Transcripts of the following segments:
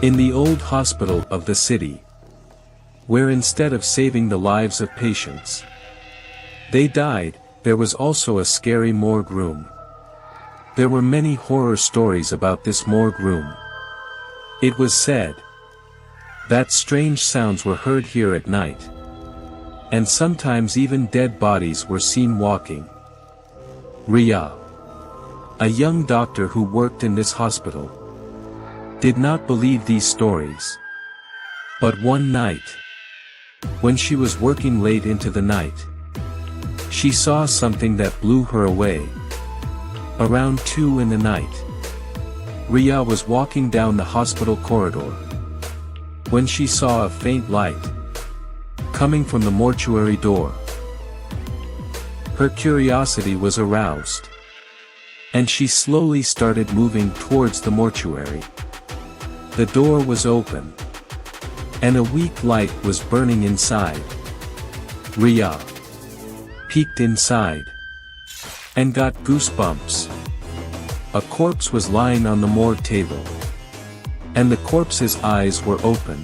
In the old hospital of the city, where instead of saving the lives of patients, they died, there was also a scary morgue room. There were many horror stories about this morgue room. It was said that strange sounds were heard here at night, and sometimes even dead bodies were seen walking. Riya, a young doctor who worked in this hospital, did not believe these stories. But one night, when she was working late into the night, she saw something that blew her away. Around 2 in the night, Riya was walking down the hospital corridor, when she saw a faint light coming from the mortuary door. Her curiosity was aroused, and she slowly started moving towards the mortuary. The door was open, and a weak light was burning inside. Riya peeked inside, and got goosebumps. A corpse was lying on the morgue table, and the corpse's eyes were open.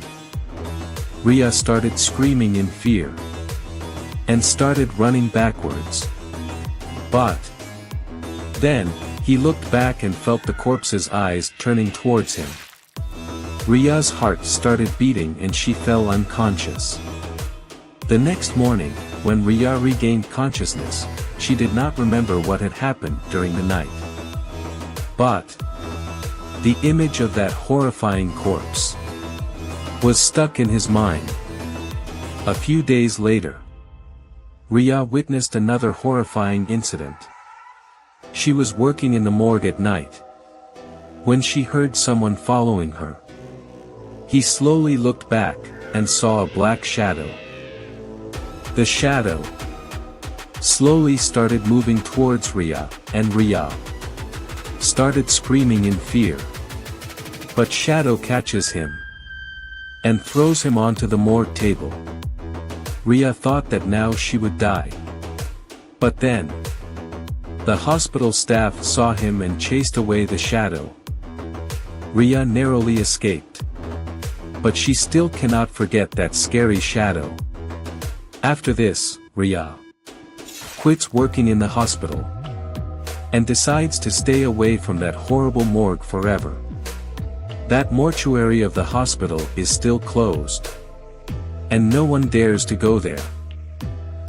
Riya started screaming in fear, and started running backwards. But then, he looked back and felt the corpse's eyes turning towards him. Riya's heart started beating and she fell unconscious. The next morning, when Riya regained consciousness, she did not remember what had happened during the night. But the image of that horrifying corpse was stuck in his mind. A few days later, Riya witnessed another horrifying incident. She was working in the morgue at night, when she heard someone following her. He slowly looked back, and saw a black shadow. The shadow slowly started moving towards Riya, and Riya started screaming in fear. But shadow catches him, and throws him onto the morgue table. Riya thought that now she would die. But then, the hospital staff saw him and chased away the shadow. Riya narrowly escaped. But she still cannot forget that scary shadow. After this, Riya quits working in the hospital, and decides to stay away from that horrible morgue forever. That mortuary of the hospital is still closed, and no one dares to go there.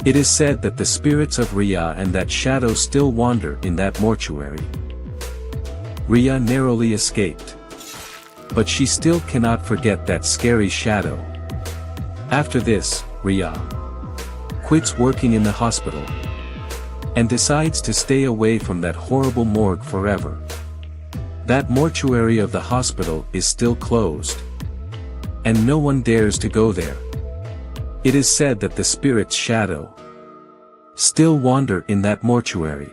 It is said that the spirits of Riya and that shadow still wander in that mortuary. Riya narrowly escaped, but she still cannot forget that scary shadow. After this, Riya quits working in the hospital, and decides to stay away from that horrible morgue forever. That mortuary of the hospital is still closed, and no one dares to go there. It is said that the spirit's shadow still wander in that mortuary.